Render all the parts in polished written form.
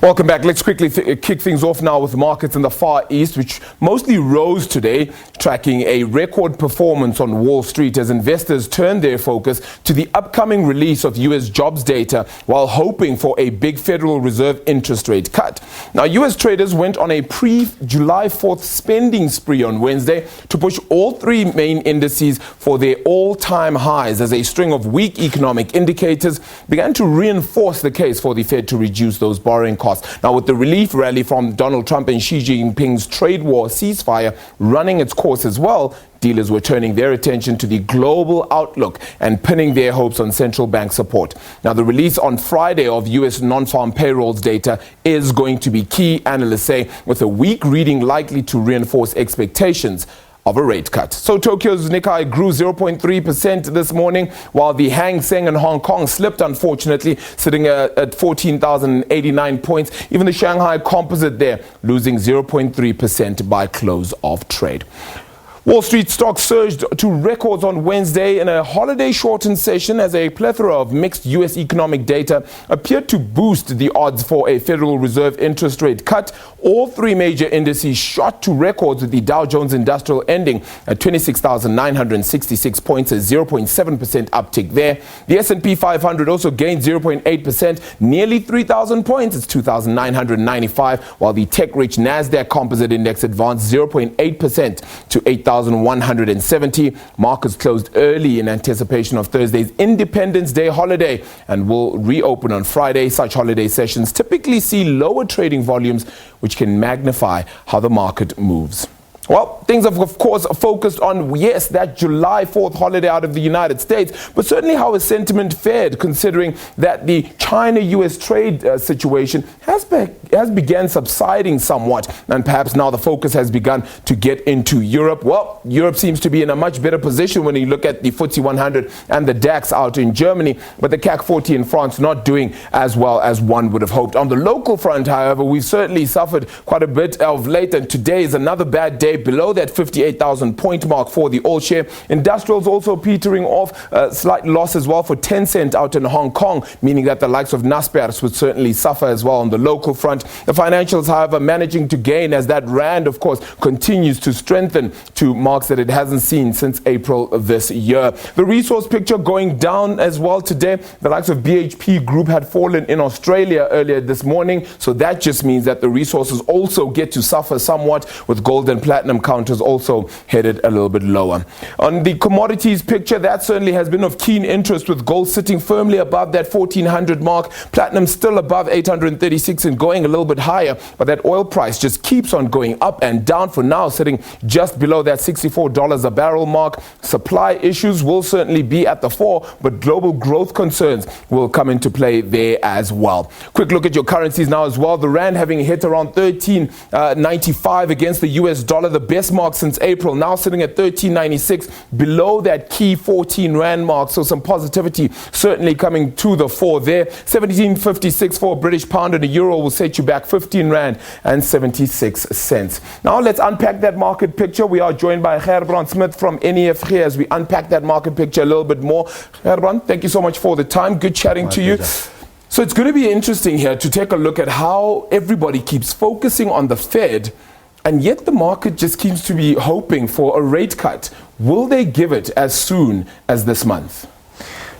Welcome back. Let's quickly kick things off now with markets in the Far East, which mostly rose today, tracking a record performance on Wall Street as investors turned their focus to the upcoming release of U.S. jobs data while hoping for a big Federal Reserve interest rate cut. Now, U.S. traders went on a pre-July 4th spending spree on Wednesday to push all three main indices for their all-time highs as a string of weak economic indicators began to reinforce the case for the Fed to reduce those borrowing costs. Now, with the relief rally from Donald Trump and Xi Jinping's trade war ceasefire running its course as well, dealers were turning their attention to the global outlook and pinning their hopes on central bank support. Now, the release on Friday of U.S. non-farm payrolls data is going to be key, analysts say, with a weak reading likely to reinforce expectations of a rate cut. So Tokyo's Nikkei grew 0.3% this morning, while the Hang Seng in Hong Kong slipped, unfortunately, sitting at 14,089 points. Even the Shanghai Composite there losing 0.3% by close of trade. Wall Street stocks surged to records on Wednesday in a holiday-shortened session as a plethora of mixed U.S. economic data appeared to boost the odds for a Federal Reserve interest rate cut. All three major indices shot to records, with the Dow Jones Industrial ending at 26,966 points, a 0.7% uptick there. The S&P 500 also gained 0.8%, nearly 3,000 points. It's 2,995, while the tech-rich NASDAQ Composite Index advanced 0.8% to 8,170. Markets closed early in anticipation of Thursday's Independence Day holiday and will reopen on Friday. Such holiday sessions typically see lower trading volumes, which can magnify how the market moves. Well, things have, of course, focused on, yes, that July 4th holiday out of the United States, but certainly how has sentiment fared, considering that the China-U.S. trade situation has began subsiding somewhat, and perhaps now the focus has begun to get into Europe. Well, Europe seems to be in a much better position when you look at the FTSE 100 and the DAX out in Germany, but the CAC 40 in France not doing as well as one would have hoped. On the local front, however, we've certainly suffered quite a bit of late, and today is another bad day below that 58,000 point mark for the all share. Industrials also petering off, slight loss as well for Tencent out in Hong Kong, meaning that the likes of Naspers would certainly suffer as well on the local front. The financials, however, managing to gain as that rand, of course, continues to strengthen to marks that it hasn't seen since April of this year. The resource picture going down as well today. The likes of BHP Group had fallen in Australia earlier this morning, so that just means that the resources also get to suffer somewhat, with gold and platinum counters also headed a little bit lower. On the commodities picture, that certainly has been of keen interest, with gold sitting firmly above that 1400 mark, platinum still above 836 and going a little bit higher, but that oil price just keeps on going up and down, for now sitting just below that $64 a barrel mark. Supply issues will certainly be at the fore, but global growth concerns will come into play there as well. Quick look at your currencies now as well. The rand having hit around 13.95 against the US dollar, the best mark since April, now sitting at 13.96, below that key 14 rand mark. So some positivity certainly coming to the fore there. 17.56 for a British pound, and a euro will set you back 15 rand and 76 cents. Now let's unpack that market picture. We are joined by Gerbrand Smit from NEF here as we unpack that market picture a little bit more. Gerbrand, thank you so much for the time. Good chatting to you. So it's going to be interesting here to take a look at how everybody keeps focusing on the Fed, and yet the market just seems to be hoping for a rate cut. Will they give it as soon as this month?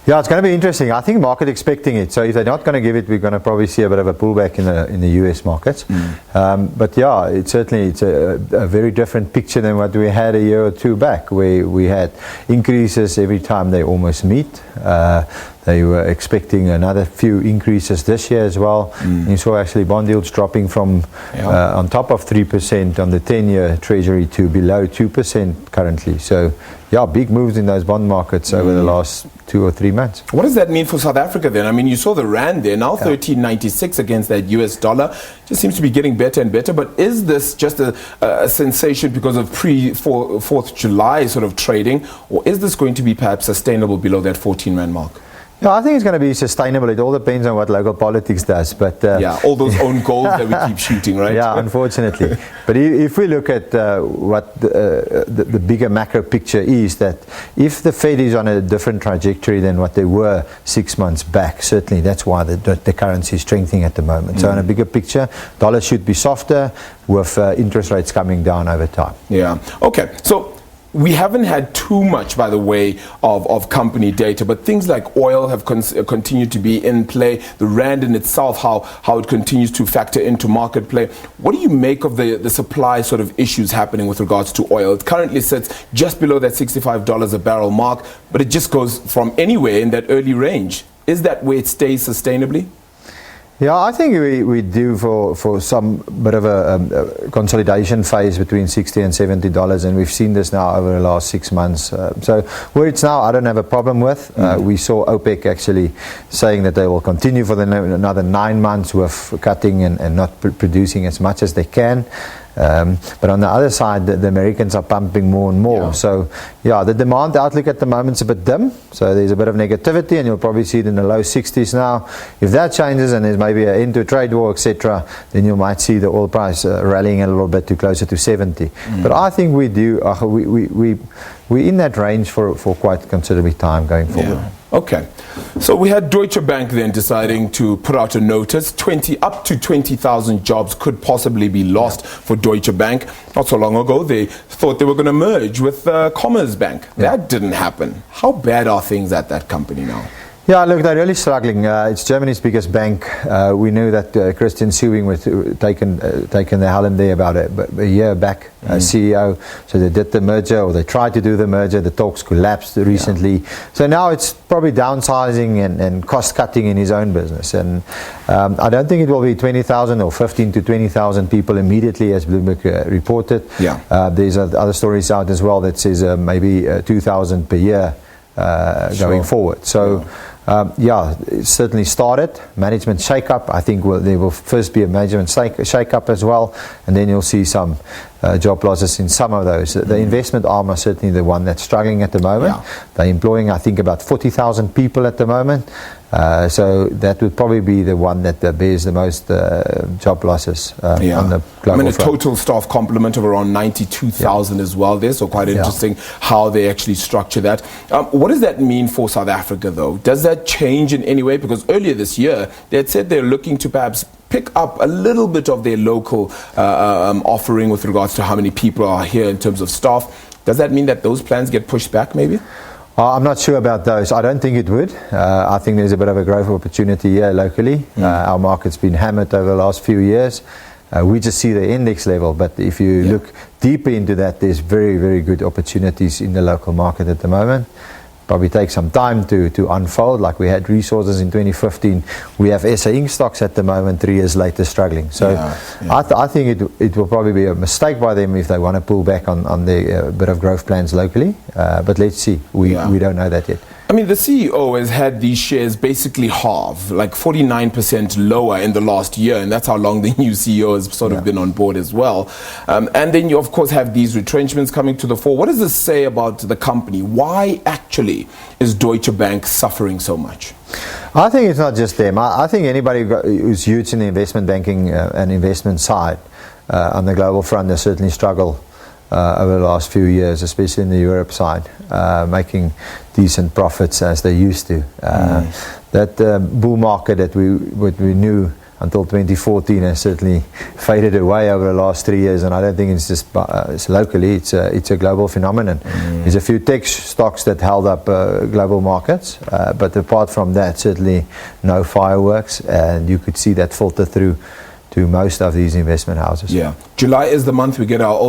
Yeah, it's going to be interesting. I think market expecting it. So if they're not going to give it, we're going to probably see a bit of a pullback in the US markets. But yeah, it's a very different picture than what we had a year or two back, where we had increases every time they almost meet. They were expecting another few increases this year as well. You saw actually bond yields dropping from on top of 3% on the 10-year Treasury to below 2% currently. So yeah, big moves in those bond markets over the last 2 or 3 months. What does that mean for South Africa then? I mean, you saw the rand there, now 13.96 against that US dollar. Just seems to be getting better and better. But is this just a sensation because of pre-4th July sort of trading, or is this going to be perhaps sustainable below that 14 rand mark? Yeah, I think it's going to be sustainable. It all depends on what local politics does. But yeah, all those own goals that we keep shooting, right? Yeah, unfortunately. But if we look at what the bigger macro picture is, that if the Fed is on a different trajectory than what they were 6 months back, certainly that's why the currency is strengthening at the moment. So in a bigger picture, dollar should be softer with interest rates coming down over time. Yeah. Okay. So we haven't had too much, by the way, of company data, but things like oil have continued to be in play. The rand in itself, how it continues to factor into market play. What do you make of the supply sort of issues happening with regards to oil? It currently sits just below that $65 a barrel mark, but it just goes from anywhere in that early range. Is that where it stays sustainably? Yeah, I think we do for some bit of a consolidation phase between $60 and $70, and we've seen this now over the last 6 months. So where it's now, I don't have a problem with. We saw OPEC actually saying that they will continue for another 9 months with cutting and not producing as much as they can. But on the other side, the Americans are pumping more and more. Yeah. So, yeah, the demand outlook at the moment is a bit dim. So there's a bit of negativity, and you'll probably see it in the low 60s now. If that changes and there's maybe an end to a trade war, etc., then you might see the oil price rallying a little bit to closer to 70. But I think we do. We're in that range for quite considerable time going forward. Yeah. Okay. So we had Deutsche Bank then deciding to put out a notice. Up to 20,000 jobs could possibly be lost for Deutsche Bank. Not so long ago, they thought they were going to merge with Commerzbank. That didn't happen. How bad are things at that company now? Yeah, look, they're really struggling. It's Germany's biggest bank. We knew that Christian Sewing was taken the helm there about a year back, CEO. So they did the merger, or they tried to do the merger. The talks collapsed recently. Yeah. So now it's probably downsizing and cost cutting in his own business. And I don't think it will be 20,000 or 15 to 20,000 people immediately, as Bloomberg reported. Yeah. There's other stories out as well that says maybe 2,000 per year going forward. So. Yeah, it certainly started. Management shake-up. I think there will first be a management shake-up as well, and then you'll see some job losses in some of those. The investment arm are certainly the one that's struggling at the moment. Yeah. They're employing, I think, about 40,000 people at the moment. So that would probably be the one that bears the most job losses on the global front. A total staff complement of around 92,000 as well there, so quite interesting how they actually structure that. What does that mean for South Africa, though? Does that change in any way? Because earlier this year, they had said they're looking to perhaps pick up a little bit of their local offering with regards to how many people are here in terms of staff. Does that mean that those plans get pushed back, maybe? I'm not sure about those. I don't think it would. I think there's a bit of a growth opportunity here locally. Our market's been hammered over the last few years. We just see the index level, but if you look deeper into that, there's very, very good opportunities in the local market at the moment. Probably take some time to unfold. Like we had resources in 2015, we have SA Inc. stocks at the moment 3 years later struggling. So I think it will probably be a mistake by them if they want to pull back on their bit of growth plans locally. But let's see. We don't know that yet. I mean, the CEO has had these shares basically halve, like 49% lower in the last year, and that's how long the new CEO has sort of been on board as well. And then you, of course, have these retrenchments coming to the fore. What does this say about the company? Why actually is Deutsche Bank suffering so much? I think it's not just them. I think anybody who's huge in the investment banking and investment side on the global front, they certainly struggle over the last few years, especially in the Europe side, making decent profits as they used to. That bull market that we knew until 2014 has certainly faded away over the last 3 years, and I don't think it's just it's locally. It's a global phenomenon. There's a few tech stocks that held up global markets, but apart from that, certainly no fireworks, and you could see that filter through to most of these investment houses. Yeah, July is the month we get our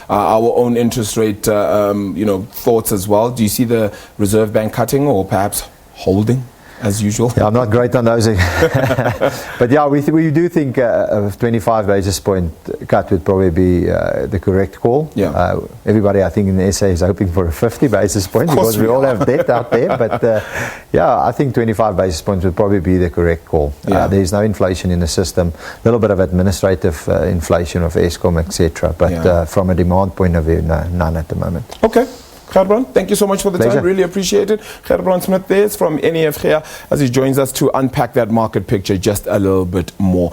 own interest rate, thoughts as well. Do you see the Reserve Bank cutting or perhaps holding as usual? Yeah, I'm not great on those. But yeah, we do think a 25 basis point cut would probably be the correct call. Yeah. Everybody, I think, in the SA is hoping for a 50 basis point because we all have debt out there. But I think 25 basis points would probably be the correct call. Yeah. There's no inflation in the system, a little bit of administrative inflation of Eskom, etc. But from a demand point of view, none at the moment. Okay. Gerbrand, thank you so much for the Pleasure. time. Really appreciate it. Gerbrand Smit there from NEF here as he joins us to unpack that market picture just a little bit more.